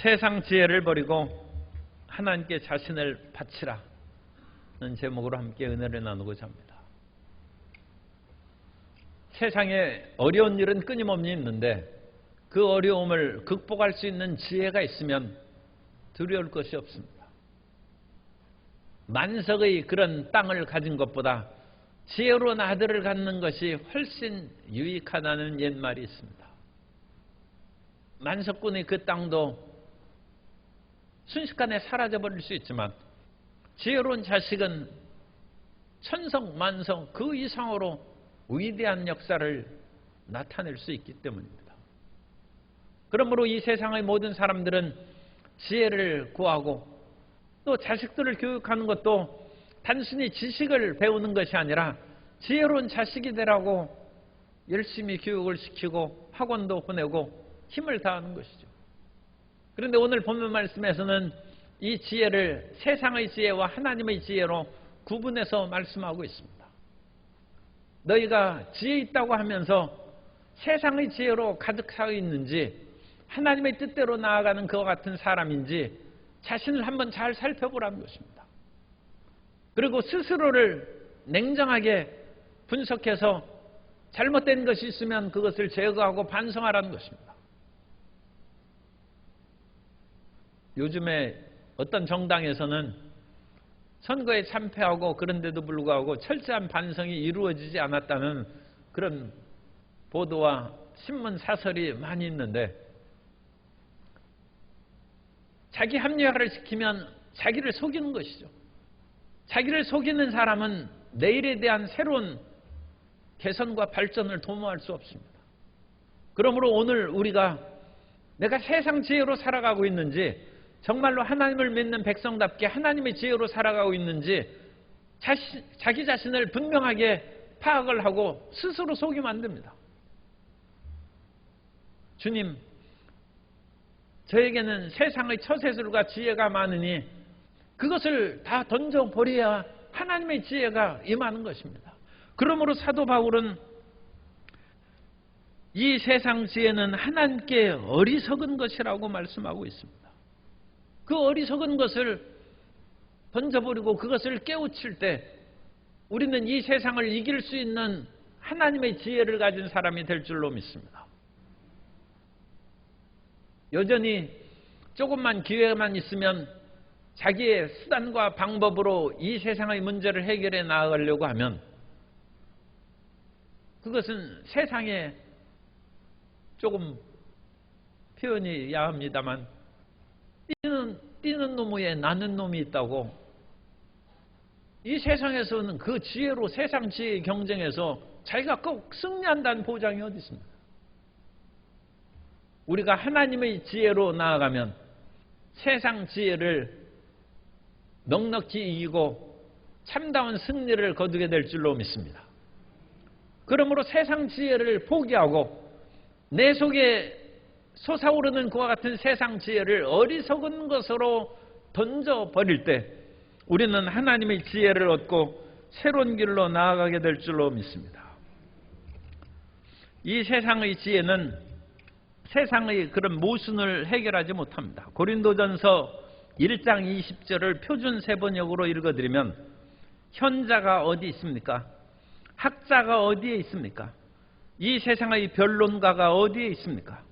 세상 지혜를 버리고 하나님께 자신을 바치라 는 제목으로 함께 은혜를 나누고자 합니다. 세상에 어려운 일은 끊임없이 있는데 그 어려움을 극복할 수 있는 지혜가 있으면 두려울 것이 없습니다. 만석의 그런 땅을 가진 것보다 지혜로운 아들을 갖는 것이 훨씬 유익하다는 옛말이 있습니다. 만석군의 그 땅도 순식간에 사라져버릴 수 있지만 지혜로운 자식은 천석 만석 그 이상으로 위대한 역사를 나타낼 수 있기 때문입니다. 그러므로 이 세상의 모든 사람들은 지혜를 구하고 또 자식들을 교육하는 것도 단순히 지식을 배우는 것이 아니라 지혜로운 자식이 되라고 열심히 교육을 시키고 학원도 보내고 힘을 다하는 것이죠. 그런데 오늘 본문 말씀에서는 이 지혜를 세상의 지혜와 하나님의 지혜로 구분해서 말씀하고 있습니다. 너희가 지혜 있다고 하면서 세상의 지혜로 가득 차 있는지 하나님의 뜻대로 나아가는 그와 같은 사람인지 자신을 한번 잘 살펴보라는 것입니다. 그리고 스스로를 냉정하게 분석해서 잘못된 것이 있으면 그것을 제거하고 반성하라는 것입니다. 요즘에 어떤 정당에서는 선거에 참패하고 그런데도 불구하고 철저한 반성이 이루어지지 않았다는 그런 보도와 신문 사설이 많이 있는데 자기 합리화를 시키면 자기를 속이는 것이죠. 자기를 속이는 사람은 내일에 대한 새로운 개선과 발전을 도모할 수 없습니다. 그러므로 오늘 우리가 내가 세상 지혜로 살아가고 있는지 정말로 하나님을 믿는 백성답게 하나님의 지혜로 살아가고 있는지 자기 자신을 분명하게 파악을 하고 스스로 속이면 안 됩니다. 주님, 저에게는 세상의 처세술과 지혜가 많으니 그것을 다 던져버려야 하나님의 지혜가 임하는 것입니다. 그러므로 사도 바울은 이 세상 지혜는 하나님께 어리석은 것이라고 말씀하고 있습니다. 그 어리석은 것을 던져버리고 그것을 깨우칠 때 우리는 이 세상을 이길 수 있는 하나님의 지혜를 가진 사람이 될 줄로 믿습니다. 여전히 조금만 기회만 있으면 자기의 수단과 방법으로 이 세상의 문제를 해결해 나가려고 하면 그것은 세상에 조금 표현이 야합니다만 뛰는 놈 위에 나는 놈이 있다고 이 세상에서는 그 지혜로 세상 지혜의 경쟁에서 자기가 꼭 승리한다는 보장이 어디 있습니까? 우리가 하나님의 지혜로 나아가면 세상 지혜를 넉넉히 이기고 참다운 승리를 거두게 될 줄로 믿습니다. 그러므로 세상 지혜를 포기하고 내 속에 솟아오르는 그와 같은 세상 지혜를 어리석은 것으로 던져버릴 때 우리는 하나님의 지혜를 얻고 새로운 길로 나아가게 될 줄로 믿습니다. 이 세상의 지혜는 세상의 그런 모순을 해결하지 못합니다. 고린도전서 1장 20절을 표준 세번역으로 읽어드리면 현자가 어디 있습니까? 학자가 어디에 있습니까? 이 세상의 변론가가 어디에 있습니까?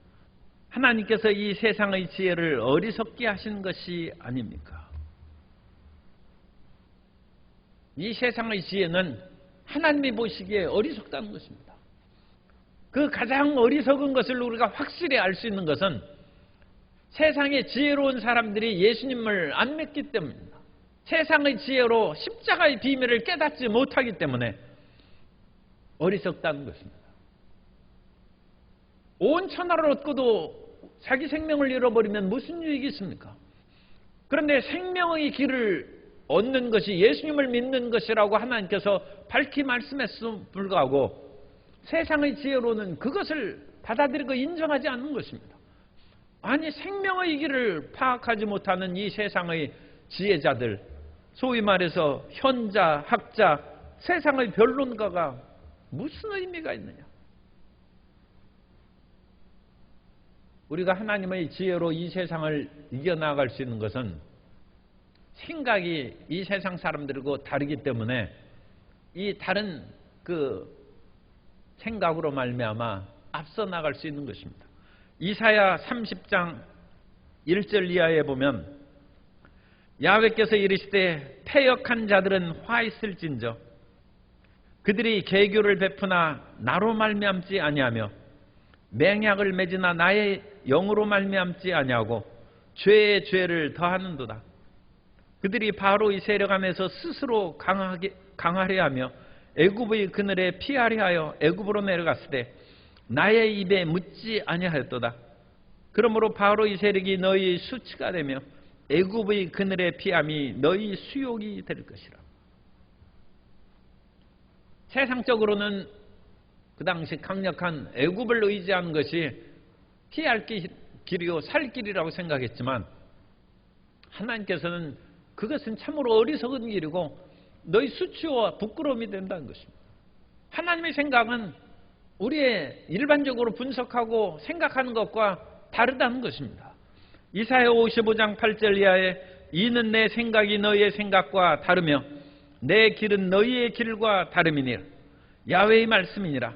하나님께서 이 세상의 지혜를 어리석게 하신 것이 아닙니까? 이 세상의 지혜는 하나님이 보시기에 어리석다는 것입니다. 그 가장 어리석은 것을 우리가 확실히 알 수 있는 것은 세상의 지혜로운 사람들이 예수님을 안 믿기 때문입니다. 세상의 지혜로 십자가의 비밀을 깨닫지 못하기 때문에 어리석다는 것입니다. 온 천하를 얻고도 자기 생명을 잃어버리면 무슨 유익이 있습니까? 그런데 생명의 길을 얻는 것이 예수님을 믿는 것이라고 하나님께서 밝히 말씀했음에도 불구하고 세상의 지혜로는 그것을 받아들이고 인정하지 않는 것입니다. 아니, 생명의 길을 파악하지 못하는 이 세상의 지혜자들, 소위 말해서 현자, 학자, 세상의 변론가가 무슨 의미가 있느냐? 우리가 하나님의 지혜로 이 세상을 이겨나갈 수 있는 것은 생각이 이 세상 사람들과 다르기 때문에 이 다른 그 생각으로 말미암아 앞서 나갈 수 있는 것입니다. 이사야 30장 1절 이하에 보면 야훼께서 이르시되 패역한 자들은 화 있을진저 그들이 계교를 베푸나 나로 말미암지 아니하며 맹약을 맺으나 나의 영으로 말미암지 아니하고 죄의 죄를 더하는도다. 그들이 바로의 세력 안에서 스스로 강하려 하며 애굽의 그늘에 피하려 하여 애굽으로 내려갔을 때 나의 입에 묻지 아니하였도다. 그러므로 바로의 세력이 너희의 수치가 되며 애굽의 그늘에 피함이 너희 수욕이 될 것이라. 세상적으로는 그 당시 강력한 애굽을 의지하는 것이 피할 길이요 살 길이라고 생각했지만 하나님께서는 그것은 참으로 어리석은 길이고 너희 수치와 부끄러움이 된다는 것입니다. 하나님의 생각은 우리의 일반적으로 분석하고 생각하는 것과 다르다는 것입니다. 이사야 55장 8절 이하에 이는 내 생각이 너희의 생각과 다르며 내 길은 너희의 길과 다름이니라. 야훼의 말씀이니라.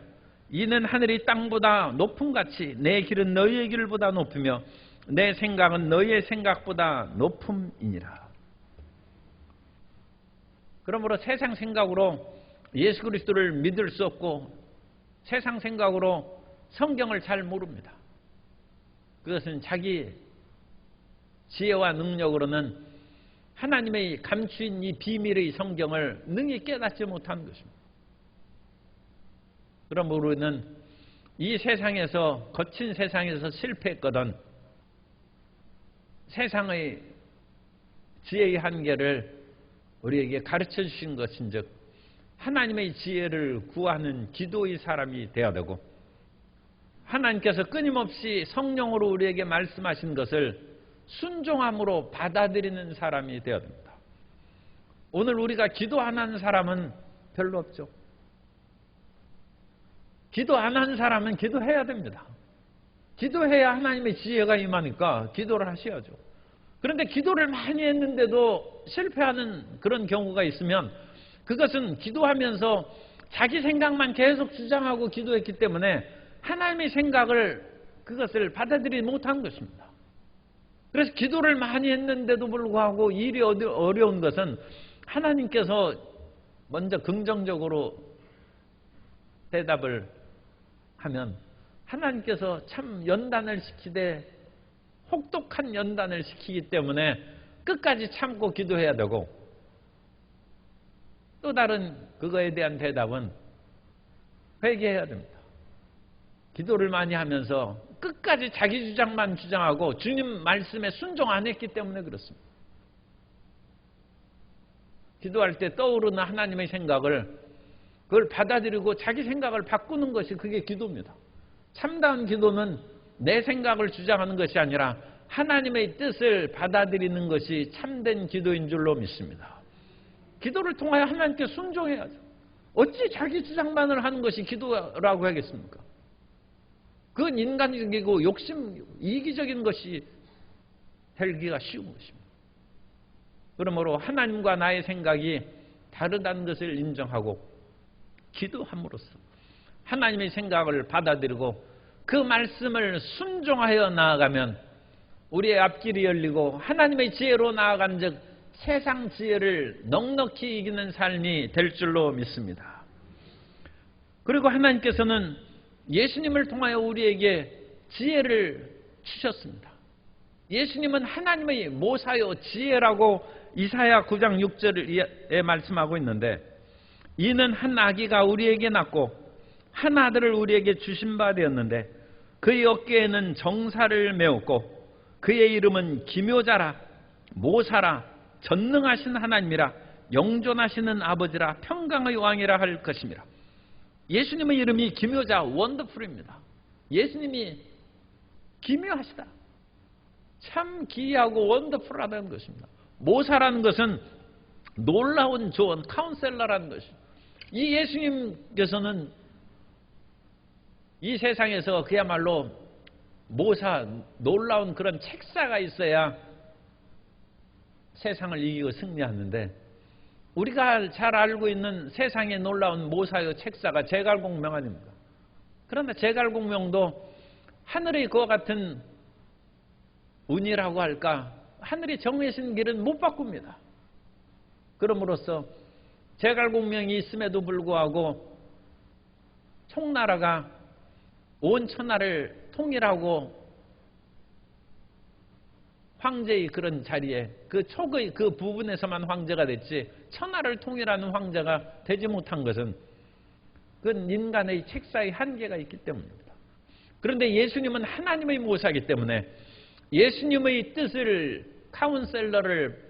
이는 하늘이 땅보다 높음같이 내 길은 너희의 길보다 높으며 내 생각은 너희의 생각보다 높음이니라. 그러므로 세상 생각으로 예수 그리스도를 믿을 수 없고 세상 생각으로 성경을 잘 모릅니다. 그것은 자기 지혜와 능력으로는 하나님의 감추인 이 비밀의 성경을 능히 깨닫지 못하는 것입니다. 그러므로 우리는 이 세상에서 거친 세상에서 실패했거든 세상의 지혜의 한계를 우리에게 가르쳐 주신 것인즉 하나님의 지혜를 구하는 기도의 사람이 되어야 되고 하나님께서 끊임없이 성령으로 우리에게 말씀하신 것을 순종함으로 받아들이는 사람이 되어야 됩니다. 오늘 우리가 기도 안 하는 사람은 별로 없죠. 기도 안 하는 사람은 기도해야 됩니다. 기도해야 하나님의 지혜가 임하니까 기도를 하셔야죠. 그런데 기도를 많이 했는데도 실패하는 그런 경우가 있으면 그것은 기도하면서 자기 생각만 계속 주장하고 기도했기 때문에 하나님의 생각을 그것을 받아들이지 못한 것입니다. 그래서 기도를 많이 했는데도 불구하고 일이 어려운 것은 하나님께서 먼저 긍정적으로 대답을 하면 하나님께서 참 연단을 시키되 혹독한 연단을 시키기 때문에 끝까지 참고 기도해야 되고 또 다른 그거에 대한 대답은 회개해야 됩니다. 기도를 많이 하면서 끝까지 자기 주장만 주장하고 주님 말씀에 순종 안 했기 때문에 그렇습니다. 기도할 때 떠오르는 하나님의 생각을 그걸 받아들이고 자기 생각을 바꾸는 것이 그게 기도입니다. 참다운 기도는 내 생각을 주장하는 것이 아니라 하나님의 뜻을 받아들이는 것이 참된 기도인 줄로 믿습니다. 기도를 통하여 하나님께 순종해야죠. 어찌 자기 주장만을 하는 것이 기도라고 하겠습니까? 그건 인간적이고 욕심, 이기적인 것이 되기가 쉬운 것입니다. 그러므로 하나님과 나의 생각이 다르다는 것을 인정하고 기도함으로써 하나님의 생각을 받아들이고 그 말씀을 순종하여 나아가면 우리의 앞길이 열리고 하나님의 지혜로 나아간 즉 세상 지혜를 넉넉히 이기는 삶이 될 줄로 믿습니다. 그리고 하나님께서는 예수님을 통하여 우리에게 지혜를 주셨습니다. 예수님은 하나님의 모사요 지혜라고 이사야 9장 6절에 말씀하고 있는데 이는 한 아기가 우리에게 낳고 한 아들을 우리에게 주신 바 되었는데 그의 어깨에는 정사를 메었고 그의 이름은 기묘자라 모사라 전능하신 하나님이라 영존하시는 아버지라 평강의 왕이라 할 것입니다. 예수님의 이름이 기묘자 원더풀입니다. 예수님이 기묘하시다. 참 기이하고 원더풀하다는 것입니다. 모사라는 것은 놀라운 조언, 카운셀러라는 것입니다. 이 예수님께서는 이 세상에서 그야말로 모사, 놀라운 그런 책사가 있어야 세상을 이기고 승리하는데, 우리가 잘 알고 있는 세상에 놀라운 모사의 책사가 제갈공명 아닙니까? 그러나 제갈공명도 하늘의 그와 같은 운이라고 할까, 하늘이 정해진 길은 못 바꿉니다. 그럼으로써 제갈공명이 있음에도 불구하고 총나라가 온 천하를 통일하고 황제의 그런 자리에 그 촉의 그 부분에서만 황제가 됐지 천하를 통일하는 황제가 되지 못한 것은 그건 인간의 책사의 한계가 있기 때문입니다. 그런데 예수님은 하나님의 모사이기 때문에 예수님의 뜻을 카운셀러를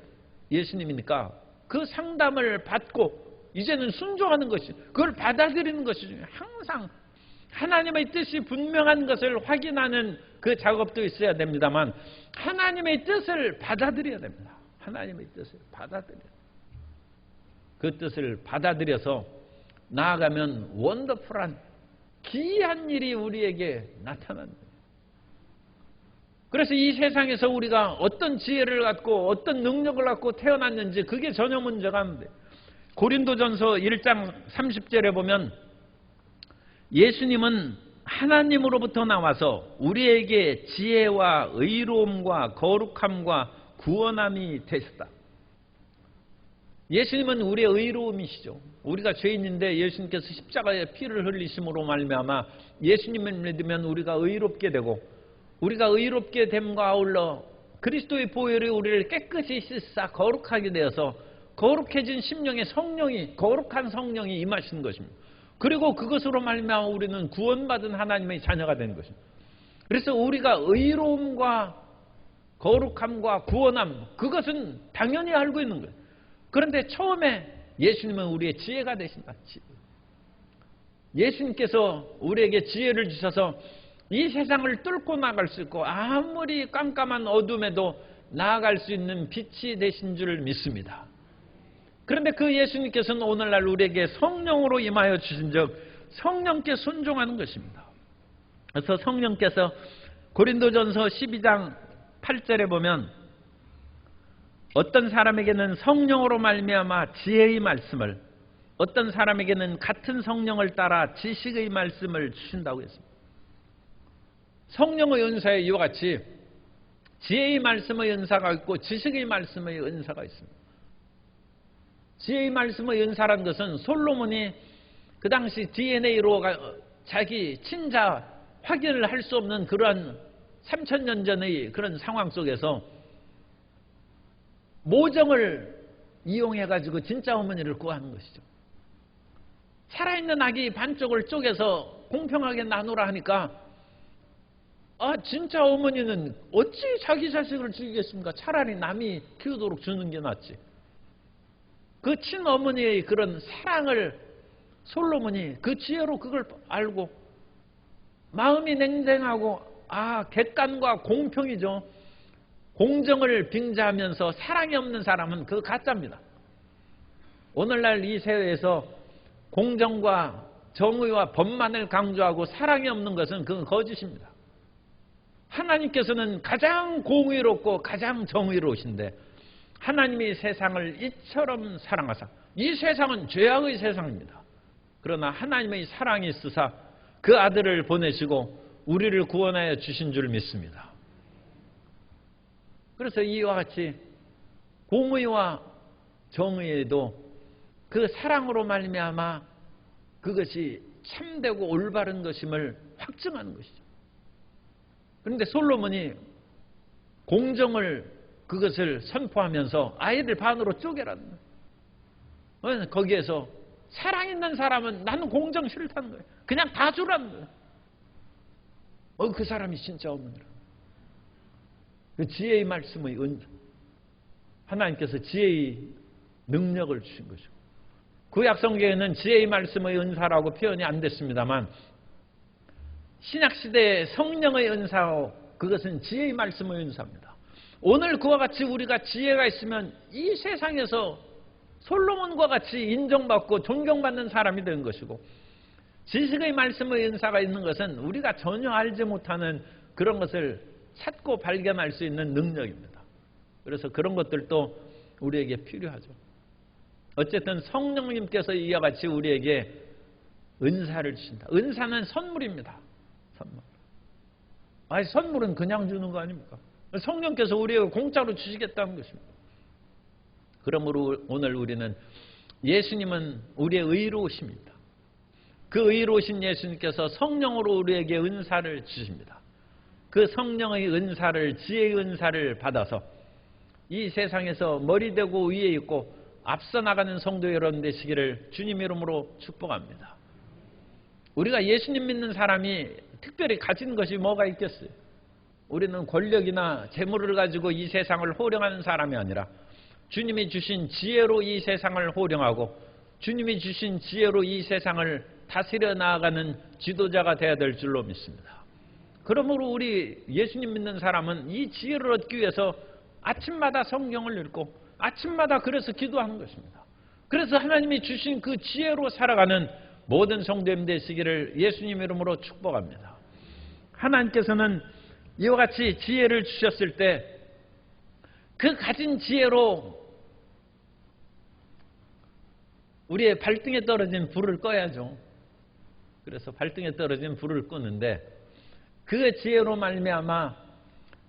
예수님이니까 그 상담을 받고 이제는 순종하는 것이, 그걸 받아들이는 것이 중요해요. 항상 하나님의 뜻이 분명한 것을 확인하는 그 작업도 있어야 됩니다만 하나님의 뜻을 받아들여야 됩니다. 하나님의 뜻을 받아들여야 됩니다. 그 뜻을 받아들여서 나아가면 원더풀한 기이한 일이 우리에게 나타납니다. 그래서 이 세상에서 우리가 어떤 지혜를 갖고 어떤 능력을 갖고 태어났는지 그게 전혀 문제가 안 돼요. 고린도전서 1장 30절에 보면 예수님은 하나님으로부터 나와서 우리에게 지혜와 의로움과 거룩함과 구원함이 되셨다. 예수님은 우리의 의로움이시죠. 우리가 죄인인데 예수님께서 십자가에 피를 흘리심으로 말미암아 예수님을 믿으면 우리가 의롭게 되고, 우리가 의롭게 됨과 아울러 그리스도의 보혈이 우리를 깨끗이 씻사 거룩하게 되어서 거룩해진 심령의 성령이, 거룩한 성령이 임하시는 것입니다. 그리고 그것으로 말미암아 우리는 구원받은 하나님의 자녀가 되는 것입니다. 그래서 우리가 의로움과 거룩함과 구원함, 그것은 당연히 알고 있는 거예요. 그런데 처음에 예수님은 우리의 지혜가 되신다. 예수님께서 우리에게 지혜를 주셔서 이 세상을 뚫고 나갈 수 있고 아무리 깜깜한 어둠에도 나아갈 수 있는 빛이 되신 줄 믿습니다. 그런데 그 예수님께서는 오늘날 우리에게 성령으로 임하여 주신즉 성령께 순종하는 것입니다. 그래서 성령께서 고린도전서 12장 8절에 보면 어떤 사람에게는 성령으로 말미암아 지혜의 말씀을, 어떤 사람에게는 같은 성령을 따라 지식의 말씀을 주신다고 했습니다. 성령의 은사에 이와 같이 지혜의 말씀의 은사가 있고 지식의 말씀의 은사가 있습니다. 지혜의 말씀의 은사라는 것은 솔로몬이 그 당시 DNA로 자기 친자 확인을 할 수 없는 그러한 3000년 전의 그런 상황 속에서 모정을 이용해가지고 진짜 어머니를 구하는 것이죠. 살아있는 아기 반쪽을 쪼개서 공평하게 나누라 하니까 진짜 어머니는 어찌 자기 자식을 죽이겠습니까? 차라리 남이 키우도록 주는 게 낫지. 그 친어머니의 그런 사랑을 솔로몬이 그 지혜로 그걸 알고 마음이 냉정하고 객관과 공평이죠. 공정을 빙자하면서 사랑이 없는 사람은 그 가짜입니다. 오늘날 이 사회에서 공정과 정의와 법만을 강조하고 사랑이 없는 것은 그건 거짓입니다. 하나님께서는 가장 공의롭고 가장 정의로우신데 하나님이 세상을 이처럼 사랑하사, 이 세상은 죄악의 세상입니다. 그러나 하나님의 사랑이 있으사 그 아들을 보내시고 우리를 구원하여 주신 줄 믿습니다. 그래서 이와 같이 공의와 정의에도 그 사랑으로 말미암아 그것이 참되고 올바른 것임을 확증하는 것이죠. 그런데 솔로몬이 공정을 그것을 선포하면서 아이들 반으로 쪼개라는 거예요. 거기에서 사랑 있는 사람은 나는 공정 싫다는 거예요. 그냥 다 주라는 거예요. 그 사람이 진짜 어머니라. 그 지혜의 말씀의 은사, 하나님께서 지혜의 능력을 주신 것이고, 구약성경에는 지혜의 말씀의 은사라고 표현이 안 됐습니다만 신약시대의 성령의 은사로 그것은 지혜의 말씀의 은사입니다. 오늘 그와 같이 우리가 지혜가 있으면 이 세상에서 솔로몬과 같이 인정받고 존경받는 사람이 되는 것이고, 지식의 말씀의 은사가 있는 것은 우리가 전혀 알지 못하는 그런 것을 찾고 발견할 수 있는 능력입니다. 그래서 그런 것들도 우리에게 필요하죠. 어쨌든 성령님께서 이와 같이 우리에게 은사를 주신다. 은사는 선물입니다. 선물. 아니, 선물은 그냥 주는 거 아닙니까? 성령께서 우리에게 공짜로 주시겠다는 것입니다. 그러므로 오늘 우리는 예수님은 우리의 의로우십니다. 그 의로우신 예수님께서 성령으로 우리에게 은사를 주십니다. 그 성령의 은사를, 지혜의 은사를 받아서 이 세상에서 머리 되고 위에 있고 앞서 나가는 성도 여러분 되시기를 주님 이름으로 축복합니다. 우리가 예수님 믿는 사람이 특별히 가진 것이 뭐가 있겠어요? 우리는 권력이나 재물을 가지고 이 세상을 호령하는 사람이 아니라 주님이 주신 지혜로 이 세상을 호령하고 주님이 주신 지혜로 이 세상을 다스려 나아가는 지도자가 되어야 될 줄로 믿습니다. 그러므로 우리 예수님 믿는 사람은 이 지혜를 얻기 위해서 아침마다 성경을 읽고 아침마다 그래서 기도하는 것입니다. 그래서 하나님이 주신 그 지혜로 살아가는 모든 성도님 되시기를 예수님 이름으로 축복합니다. 하나님께서는 이와 같이 지혜를 주셨을 때 그 가진 지혜로 우리의 발등에 떨어진 불을 꺼야죠. 그래서 발등에 떨어진 불을 끄는데 그 지혜로 말미암아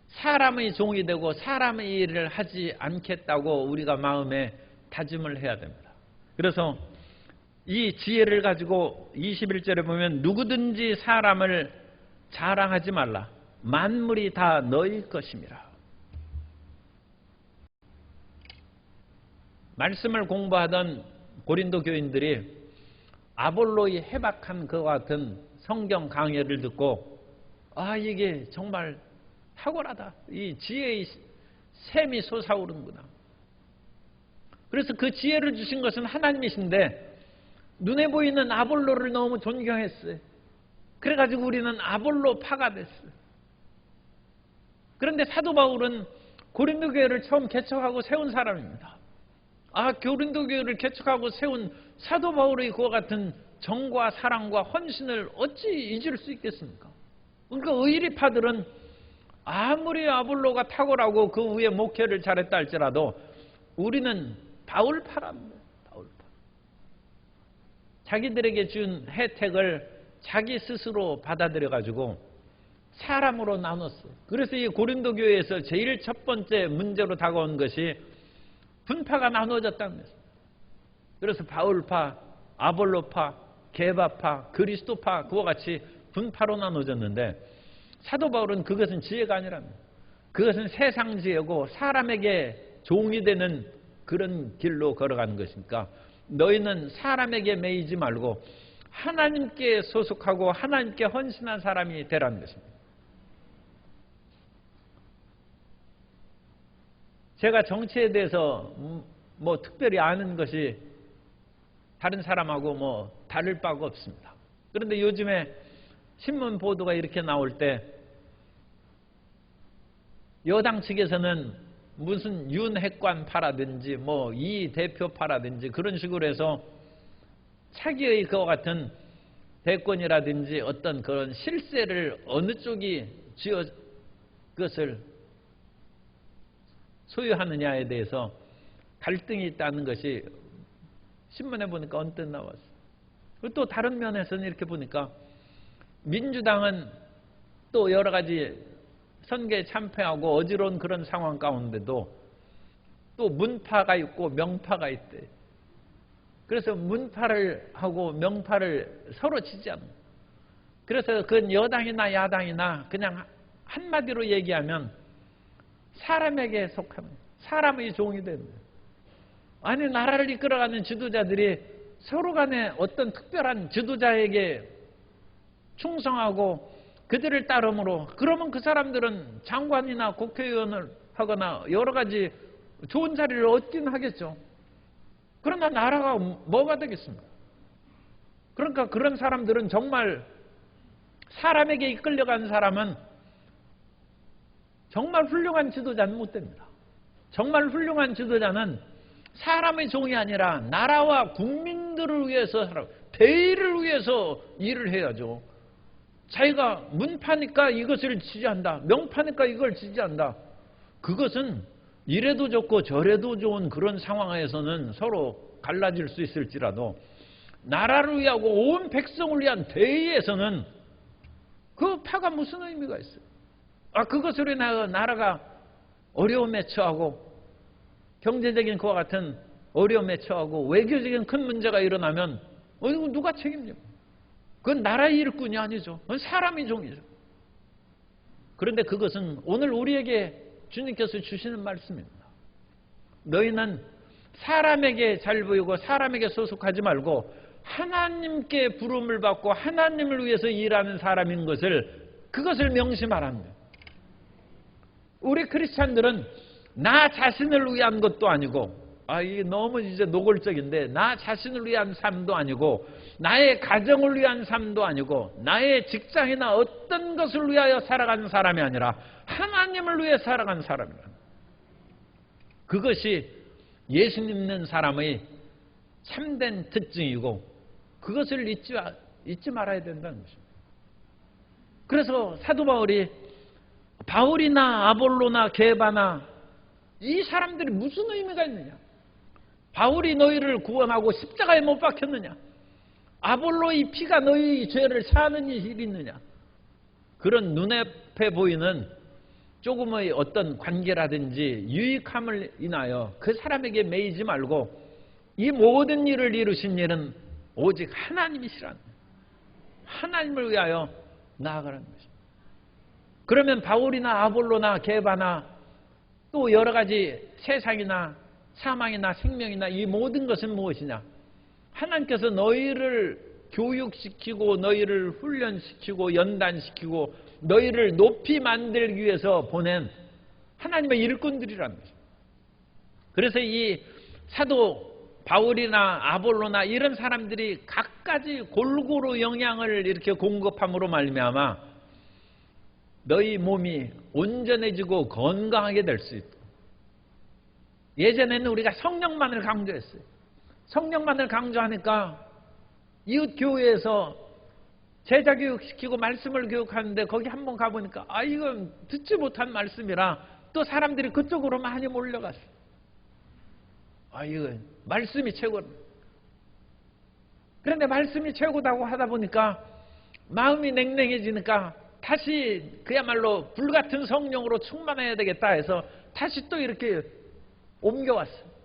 사람의 종이 되고 사람의 일을 하지 않겠다고 우리가 마음에 다짐을 해야 됩니다. 그래서 이 지혜를 가지고 21절에 보면 누구든지 사람을 자랑하지 말라. 만물이 다 너희 것임이라. 말씀을 공부하던 고린도 교인들이 아볼로의 해박한 그와 같은 성경 강해를 듣고 이게 정말 탁월하다. 이 지혜의 샘이 솟아오르는구나. 그래서 그 지혜를 주신 것은 하나님이신데 눈에 보이는 아볼로를 너무 존경했어요. 그래가지고 우리는 아볼로파가 됐어요. 그런데 사도 바울은 고린도 교회를 처음 개척하고 세운 사람입니다. 고린도 교회를 개척하고 세운 사도 바울의 그와 같은 정과 사랑과 헌신을 어찌 잊을 수 있겠습니까? 그러니까 의리파들은 아무리 아볼로가 탁월하고 그 위에 목회를 잘했다 할지라도 우리는 바울파랍니다. 바울파. 자기들에게 준 혜택을 자기 스스로 받아들여가지고 사람으로 나눴어요. 그래서 이 고린도 교회에서 제일 첫 번째 문제로 다가온 것이 분파가 나누어졌다는 것입니다. 그래서 바울파, 아볼로파, 게바파, 그리스도파 그와 같이 분파로 나누어졌는데 사도 바울은 그것은 지혜가 아니랍니다. 그것은 세상 지혜고 사람에게 종이 되는 그런 길로 걸어가는 것이니까 너희는 사람에게 매이지 말고 하나님께 소속하고 하나님께 헌신한 사람이 되라는 것입니다. 제가 정치에 대해서 뭐 특별히 아는 것이 다른 사람하고 다를 바가 없습니다. 그런데 요즘에 신문 보도가 이렇게 나올 때 여당 측에서는 무슨 윤핵관파라든지 이 대표파라든지 그런 식으로 해서 차기의 그와 같은 대권이라든지 어떤 그런 실세를 어느 쪽이 쥐어 그것을 소유하느냐에 대해서 갈등이 있다는 것이 신문에 보니까 언뜻 나왔어요. 그리고 또 다른 면에서는 이렇게 보니까 민주당은 또 여러 가지 선거에 참패하고 어지러운 그런 상황 가운데도 또 문파가 있고 명파가 있대. 그래서 문파를 하고 명파를 서로 지지합니다. 그래서 그건 여당이나 야당이나 그냥 한마디로 얘기하면 사람에게 속하는 사람의 종이 됩니다. 아니 나라를 이끌어가는 지도자들이 서로 간에 어떤 특별한 지도자에게 충성하고 그들을 따름으로 그러면 그 사람들은 장관이나 국회의원을 하거나 여러 가지 좋은 자리를 얻긴 하겠죠. 그러나 나라가 뭐가 되겠습니까? 그러니까 그런 사람들은 정말 사람에게 이끌려간 사람은 정말 훌륭한 지도자는 못 됩니다. 정말 훌륭한 지도자는 사람의 종이 아니라 나라와 국민들을 위해서 대의를 위해서 일을 해야죠. 자기가 문파니까 이것을 지지한다. 명파니까 이걸 지지한다. 그것은 이래도 좋고 저래도 좋은 그런 상황에서는 서로 갈라질 수 있을지라도 나라를 위하고 온 백성을 위한 대의에서는 그 파가 무슨 의미가 있어요? 그것으로 인하여 나라가 어려움에 처하고 경제적인 그와 같은 어려움에 처하고 외교적인 큰 문제가 일어나면 이거 누가 책임져요? 그건 나라의 일꾼이 아니죠. 그건 사람의 종이죠. 그런데 그것은 오늘 우리에게 주님께서 주시는 말씀입니다. 너희는 사람에게 잘 보이고 사람에게 소속하지 말고 하나님께 부름을 받고 하나님을 위해서 일하는 사람인 것을 그것을 명심하라는 거예요. 우리 크리스찬들은 나 자신을 위한 것도 아니고 이게 너무 이제 노골적인데 나 자신을 위한 삶도 아니고 나의 가정을 위한 삶도 아니고 나의 직장이나 어떤 것을 위하여 살아가는 사람이 아니라 하나님을 위해 살아가는 사람이라. 그것이 예수 믿는 사람의 참된 특징이고 그것을 잊지 말아야 된다는 것입니다. 그래서 사도 바울이나 아볼로나 게바나 이 사람들이 무슨 의미가 있느냐? 바울이 너희를 구원하고 십자가에 못 박혔느냐? 아볼로의 피가 너희 죄를 사하는 일이 있느냐? 그런 눈앞에 보이는 조금의 어떤 관계라든지 유익함을 인하여 그 사람에게 매이지 말고 이 모든 일을 이루신 일은 오직 하나님이시라는 거예요. 하나님을 위하여 나아가라는 것입니다. 그러면 바울이나 아볼로나 게바나 또 여러 가지 세상이나 사망이나 생명이나 이 모든 것은 무엇이냐? 하나님께서 너희를 교육시키고 너희를 훈련시키고 연단시키고 너희를 높이 만들기 위해서 보낸 하나님의 일꾼들이라는 것입니다. 그래서 이 사도 바울이나 아볼로나 이런 사람들이 각가지 골고루 영향을 이렇게 공급함으로 말미암아 너희 몸이 온전해지고 건강하게 될 수 있다. 예전에는 우리가 성령만을 강조했어요. 성령만을 강조하니까 이웃 교회에서 제자 교육시키고 말씀을 교육하는데 거기 한번 가보니까 이건 듣지 못한 말씀이라 또 사람들이 그쪽으로 많이 몰려갔어요. 이거 말씀이 최고다. 그런데 말씀이 최고다고 하다 보니까 마음이 냉랭해지니까 다시 그야말로 불같은 성령으로 충만해야 되겠다 해서 다시 또 이렇게 옮겨왔어요.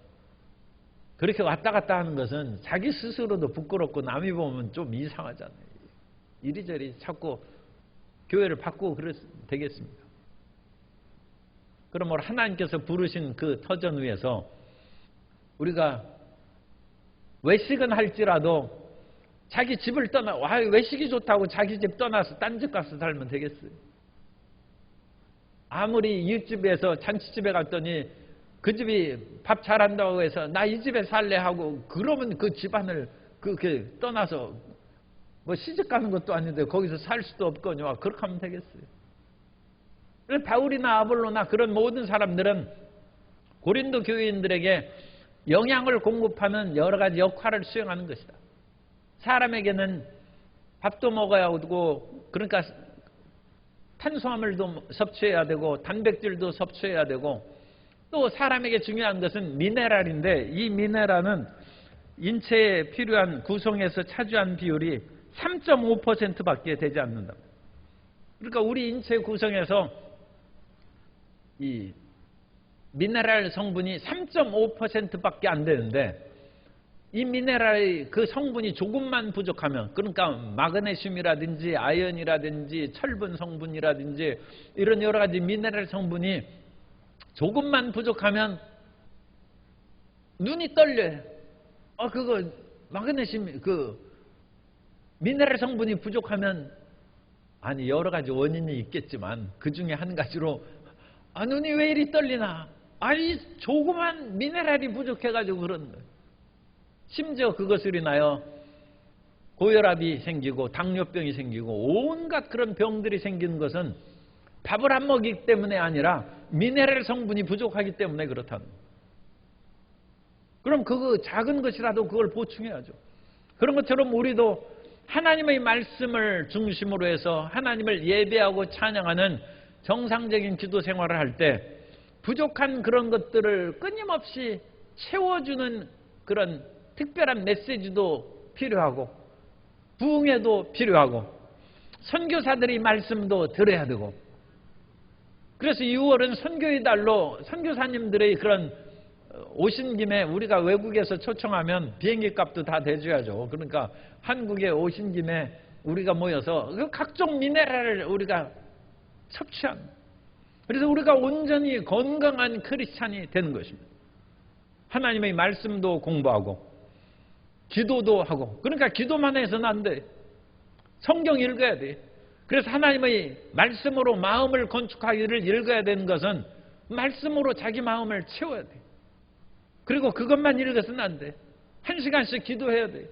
그렇게 왔다 갔다 하는 것은 자기 스스로도 부끄럽고 남이 보면 좀 이상하잖아요. 이리저리 자꾸 교회를 바꾸고 그래서 되겠습니까? 그러므로 하나님께서 부르신 그 터전 위에서 우리가 외식은 할지라도 자기 집을 외식이 좋다고 자기 집 떠나서 딴 집 가서 살면 되겠어요? 아무리 이웃집에서 잔치집에 갔더니 그 집이 밥 잘한다고 해서 나 이 집에 살래 하고 그러면 그 집안을 그렇게 떠나서 시집 가는 것도 아닌데 거기서 살 수도 없거니와 그렇게 하면 되겠어요? 바울이나 아볼로나 그런 모든 사람들은 고린도 교인들에게 영양을 공급하는 여러 가지 역할을 수행하는 것이다. 사람에게는 밥도 먹어야 하고 그러니까 탄수화물도 섭취해야 되고 단백질도 섭취해야 되고 또 사람에게 중요한 것은 미네랄인데 이 미네랄은 인체에 필요한 구성에서 차지한 비율이 3.5%밖에 되지 않는다. 그러니까 우리 인체 구성에서 이 미네랄 성분이 3.5%밖에 안 되는데 이 미네랄의 그 성분이 조금만 부족하면 그러니까 마그네슘이라든지 아연이라든지 철분 성분이라든지 이런 여러 가지 미네랄 성분이 조금만 부족하면 눈이 떨려요. 그거 마그네슘 미네랄 성분이 부족하면 여러 가지 원인이 있겠지만 그 중에 한 가지로 눈이 왜 이리 떨리나? 조그만 미네랄이 부족해가지고 그런 거예요. 심지어 그것으로 인하여 고혈압이 생기고 당뇨병이 생기고 온갖 그런 병들이 생기는 것은 밥을 안 먹기 때문에 아니라 미네랄 성분이 부족하기 때문에 그렇다는 거예요. 그럼 그거 작은 것이라도 그걸 보충해야죠. 그런 것처럼 우리도 하나님의 말씀을 중심으로 해서 하나님을 예배하고 찬양하는 정상적인 기도 생활을 할 때 부족한 그런 것들을 끊임없이 채워주는 그런 특별한 메시지도 필요하고 부흥회도 필요하고 선교사들이 말씀도 들어야 되고, 그래서 6월은 선교의 달로 선교사님들의 그런 오신 김에 우리가 외국에서 초청하면 비행기 값도 다 대줘야죠. 그러니까 한국에 오신 김에 우리가 모여서 그 각종 미네랄을 우리가 섭취합니다. 그래서 우리가 온전히 건강한 크리스찬이 되는 것입니다. 하나님의 말씀도 공부하고 기도도 하고, 그러니까 기도만 해서는 안 돼. 성경 읽어야 돼. 그래서 하나님의 말씀으로 마음을 건축하기를 읽어야 되는 것은 말씀으로 자기 마음을 채워야 돼. 그리고 그것만 읽어서는 안 돼. 1시간씩 기도해야 돼.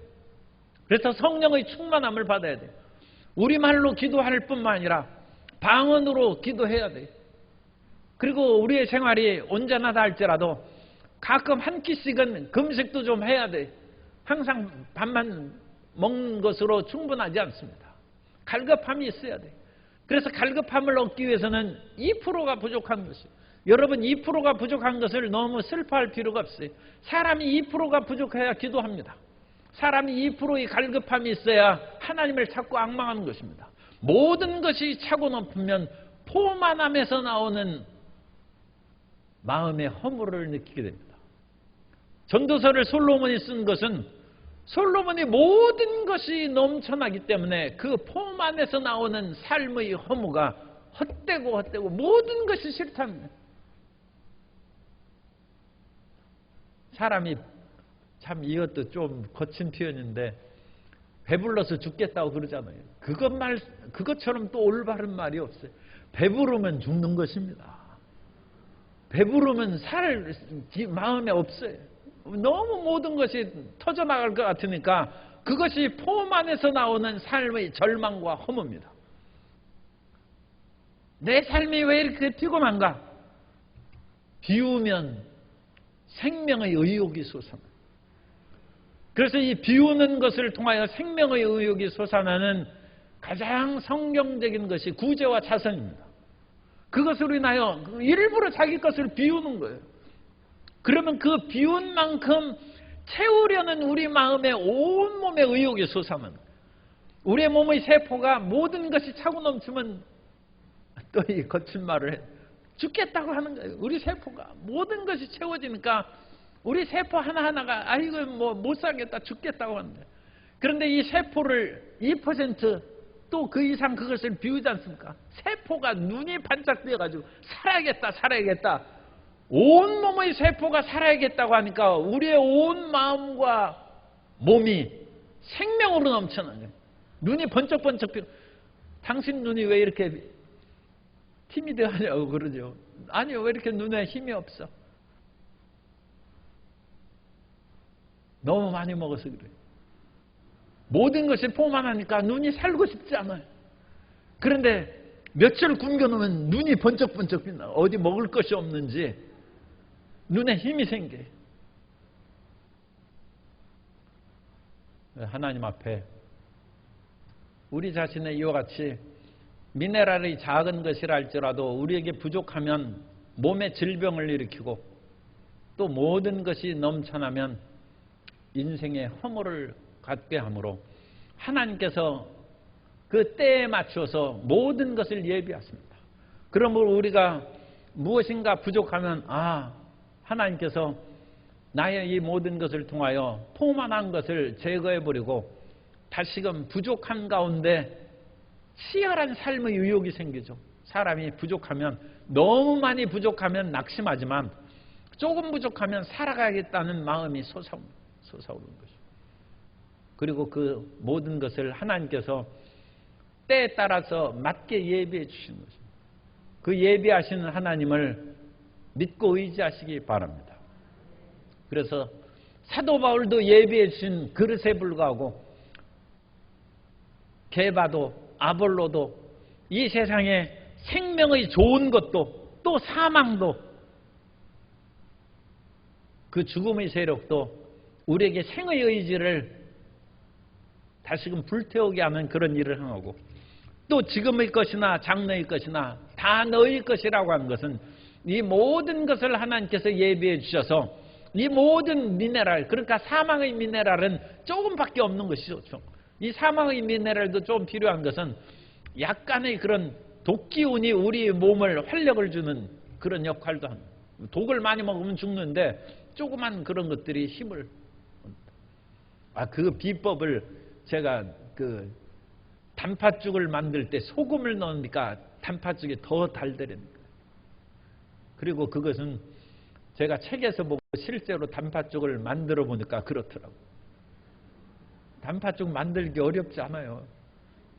그래서 성령의 충만함을 받아야 돼. 우리말로 기도할 뿐만 아니라 방언으로 기도해야 돼. 그리고 우리의 생활이 온전하다 할지라도 가끔 한 끼씩은 금식도 좀 해야 돼. 항상 밥만 먹는 것으로 충분하지 않습니다. 갈급함이 있어야 돼. 그래서 갈급함을 얻기 위해서는 2%가 부족한 것이에요. 여러분 2%가 부족한 것을 너무 슬퍼할 필요가 없어요. 사람이 2%가 부족해야 기도합니다. 사람이 2%의 갈급함이 있어야 하나님을 찾고 앙망하는 것입니다. 모든 것이 차고 넘으면 포만함에서 나오는 마음의 허물을 느끼게 됩니다. 전도서를 솔로몬이 쓴 것은 솔로몬이 모든 것이 넘쳐나기 때문에 그 폼 안에서 나오는 삶의 허무가 헛되고 모든 것이 싫답니다. 사람이 참 이것도 좀 거친 표현인데 배불러서 죽겠다고 그러잖아요. 그것처럼 또 올바른 말이 없어요. 배부르면 죽는 것입니다. 배부르면 살 마음에 없어요. 너무 모든 것이 터져나갈 것 같으니까 그것이 폼 안에서 나오는 삶의 절망과 허무입니다. 내 삶이 왜 이렇게 피곤한가? 비우면 생명의 의욕이 솟아납니다. 그래서 이 비우는 것을 통하여 생명의 의욕이 솟아나는 가장 성경적인 것이 구제와 자선입니다. 그것으로 인하여 일부러 자기 것을 비우는 거예요. 그러면 그 비운 만큼 채우려는 우리 마음의 온몸의 의욕이 솟아나는 거예요. 우리의 몸의 세포가 모든 것이 차고 넘치면 또 이 거친 말을 해. 죽겠다고 하는 거예요. 우리 세포가 모든 것이 채워지니까 우리 세포 하나하나가 아이고 뭐 못 살겠다 죽겠다고 하는 거예요. 그런데 이 세포를 2% 또 그 이상 그것을 비우지 않습니까? 세포가 눈이 반짝 뜨여가지고 살아야겠다 온몸의 세포가 살아야겠다고 하니까 우리의 온 마음과 몸이 생명으로 넘쳐나는 거예요. 눈이 번쩍번쩍 피고, 당신 눈이 왜 이렇게 티미드하냐고 그러죠. 아니요, 왜 이렇게 눈에 힘이 없어? 너무 많이 먹어서 그래요. 모든 것이 포만하니까 눈이 살고 싶지 않아요. 그런데 며칠 굶겨놓으면 눈이 번쩍번쩍 빛나. 어디 먹을 것이 없는지 눈에 힘이 생겨요. 하나님 앞에 우리 자신의 이와 같이 미네랄이 작은 것이라 할지라도 우리에게 부족하면 몸에 질병을 일으키고 또 모든 것이 넘쳐나면 인생의 허물을 갖게 하므로 하나님께서 그 때에 맞춰서 모든 것을 예비하십니다. 그러므로 우리가 무엇인가 부족하면 하나님께서 나의 이 모든 것을 통하여 포만한 것을 제거해버리고 다시금 부족한 가운데 치열한 삶의 의욕이 생기죠. 사람이 부족하면 너무 많이 부족하면 낙심하지만 조금 부족하면 살아가야겠다는 마음이 솟아오르는 것이죠. 그리고 그 모든 것을 하나님께서 때에 따라서 맞게 예비해 주시는 것입니다. 그 예비하시는 하나님을 믿고 의지하시기 바랍니다. 그래서 사도 바울도 예비해 주신 그릇에 불과하고 게바도 아볼로도 이 세상에 생명의 좋은 것도 또 사망도 그 죽음의 세력도 우리에게 생의 의지를 다시금 불태우게 하는 그런 일을 행하고, 또 지금의 것이나 장래의 것이나 다 너희 것이라고 하는 것은 이 모든 것을 하나님께서 예비해 주셔서 이 모든 미네랄, 그러니까 사망의 미네랄은 조금밖에 없는 것이죠. 이 사망의 미네랄도 좀 필요한 것은 약간의 그런 독기운이 우리 몸을 활력을 주는 그런 역할도 합니다. 독을 많이 먹으면 죽는데 조그만 그런 것들이 힘을, 그 비법을 제가 그 단팥죽을 만들 때 소금을 넣으니까 단팥죽이 더 달더랍니다. 그리고 그것은 제가 책에서 보고 실제로 단팥죽을 만들어 보니까 그렇더라고요. 단팥죽 만들기 어렵지 않아요.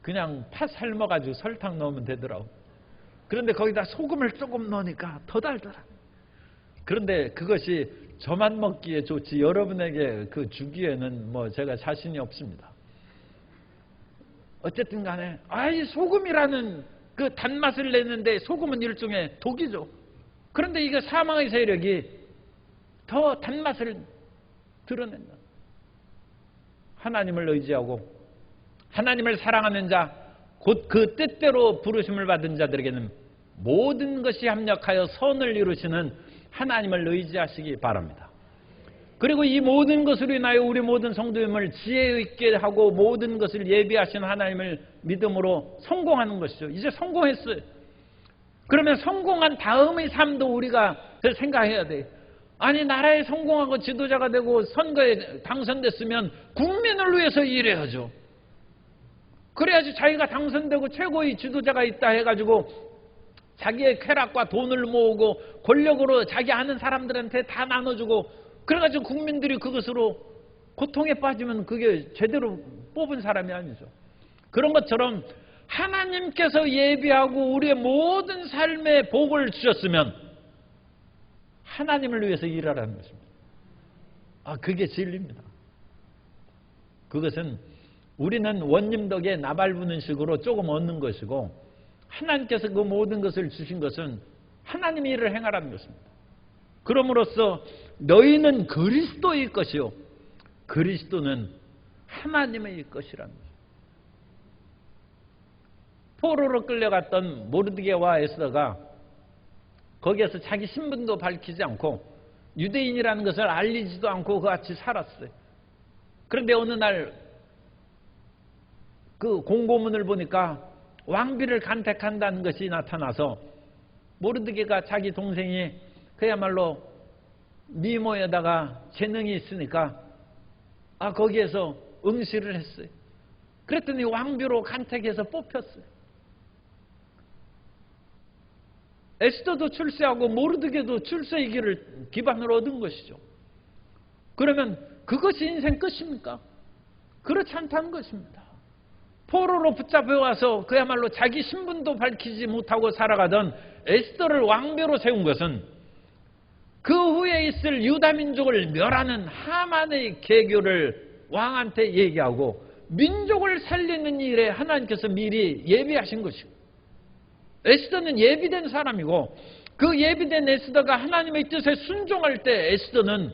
그냥 팥 삶아가지고 설탕 넣으면 되더라고요. 그런데 거기다 소금을 조금 넣으니까 더 달더라. 그런데 그것이 저만 먹기에 좋지 여러분에게 그 주기에는 뭐 제가 자신이 없습니다. 어쨌든 간에 이 소금이라는 그 단맛을 내는데 소금은 일종의 독이죠. 그런데 이거 사망의 세력이 더 단맛을 드러낸다. 하나님을 의지하고 하나님을 사랑하는 자, 곧 그 뜻대로 부르심을 받은 자들에게는 모든 것이 합력하여 선을 이루시는 하나님을 의지하시기 바랍니다. 그리고 이 모든 것으로 인하여 우리 모든 성도님을 지혜 있게 하고 모든 것을 예비하신 하나님을 믿음으로 성공하는 것이죠. 이제 성공했어요. 그러면 성공한 다음의 삶도 우리가 생각해야 돼요. 아니, 나라에 성공하고 지도자가 되고 선거에 당선됐으면 국민을 위해서 일해야죠. 그래야지 자기가 당선되고 최고의 지도자가 있다 해가지고 자기의 쾌락과 돈을 모으고 권력으로 자기 아는 사람들한테 다 나눠주고 그래가지고 국민들이 그것으로 고통에 빠지면 그게 제대로 뽑은 사람이 아니죠. 그런 것처럼 하나님께서 예비하고 우리의 모든 삶의 복을 주셨으면 하나님을 위해서 일하라는 것입니다. 그게 진리입니다. 그것은 우리는 원님 덕에 나발 부는 식으로 조금 얻는 것이고 하나님께서 그 모든 것을 주신 것은 하나님의 일을 행하라는 것입니다. 그럼으로써 너희는 그리스도의 것이요 그리스도는 하나님의 것이라는 것입니다. 포로로 끌려갔던 모르드게와 에스더가 거기에서 자기 신분도 밝히지 않고 유대인이라는 것을 알리지도 않고 그같이 살았어요. 그런데 어느 날 그 공고문을 보니까 왕비를 간택한다는 것이 나타나서 모르드게가 자기 동생이 그야말로 미모에다가 재능이 있으니까 거기에서 응시를 했어요. 그랬더니 왕비로 간택해서 뽑혔어요. 에스더도 출세하고 모르드게도 출세의 길을 기반으로 얻은 것이죠. 그러면 그것이 인생 끝입니까? 그렇지 않다는 것입니다. 포로로 붙잡혀와서 그야말로 자기 신분도 밝히지 못하고 살아가던 에스더를 왕비로 세운 것은 그 후에 있을 유다 민족을 멸하는 하만의 계교를 왕한테 얘기하고 민족을 살리는 일에 하나님께서 미리 예비하신 것이고, 에스더는 예비된 사람이고 그 예비된 에스더가 하나님의 뜻에 순종할 때 에스더는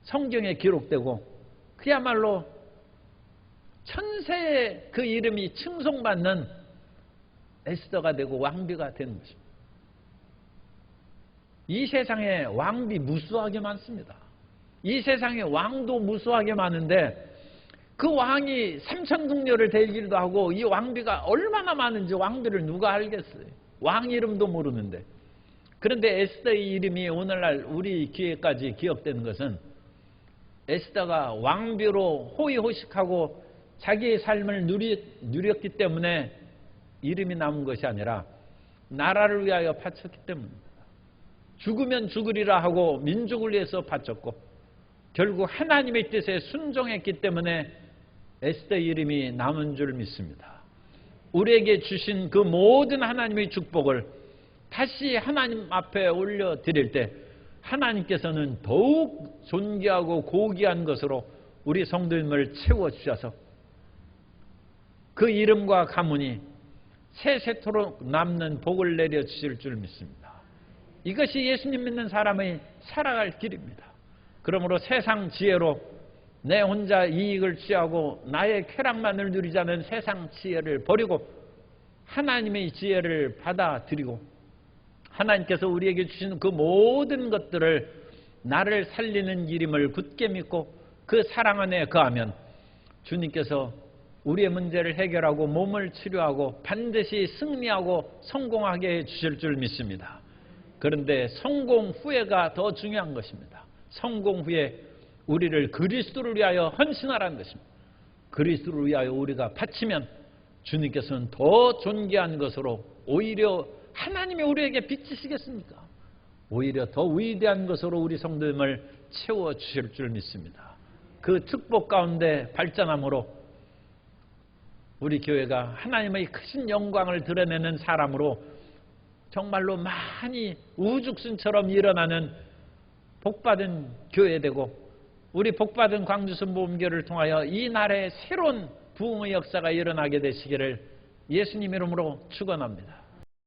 성경에 기록되고 그야말로 천세의 그 이름이 칭송받는 에스더가 되고 왕비가 되는 것입니다. 이 세상에 왕비 무수하게 많습니다. 이 세상에 왕도 무수하게 많은데 그 왕이 삼천궁녀를 데리기도 하고 이 왕비가 얼마나 많은지 왕비를 누가 알겠어요. 왕 이름도 모르는데. 그런데 에스더의 이름이 오늘날 우리 귀에까지 기억되는 것은 에스더가 왕비로 호의호식하고 자기의 삶을 누렸기 때문에 이름이 남은 것이 아니라 나라를 위하여 바쳤기 때문입니다. 죽으면 죽으리라 하고 민족을 위해서 바쳤고 결국 하나님의 뜻에 순종했기 때문에 에스더의 이름이 남은 줄 믿습니다. 우리에게 주신 그 모든 하나님의 축복을 다시 하나님 앞에 올려드릴 때 하나님께서는 더욱 존귀하고 고귀한 것으로 우리 성도님을 채워주셔서 그 이름과 가문이 세세토록 남는 복을 내려주실 줄 믿습니다. 이것이 예수님 믿는 사람의 살아갈 길입니다. 그러므로 세상 지혜로 내 혼자 이익을 취하고 나의 쾌락만을 누리자는 세상 지혜를 버리고 하나님의 지혜를 받아들이고 하나님께서 우리에게 주신 그 모든 것들을 나를 살리는 일임을 굳게 믿고 그 사랑 안에 거하면 주님께서 우리의 문제를 해결하고 몸을 치료하고 반드시 승리하고 성공하게 해주실 줄 믿습니다. 그런데 성공 후에가 더 중요한 것입니다. 성공 후에 우리를 그리스도를 위하여 헌신하라는 것입니다. 그리스도를 위하여 우리가 바치면 주님께서는 더 존귀한 것으로 오히려 하나님이 우리에게 비치시겠습니까? 오히려 더 위대한 것으로 우리 성도님을 채워주실 줄 믿습니다. 그 축복 가운데 발전함으로 우리 교회가 하나님의 크신 영광을 드러내는 사람으로 정말로 많이 우죽순처럼 일어나는 복받은 교회 되고 우리 복받은 광주순복음교회를 통하여 이 나라에 새로운 부흥의 역사가 일어나게 되시기를 예수님 이름으로 축원합니다.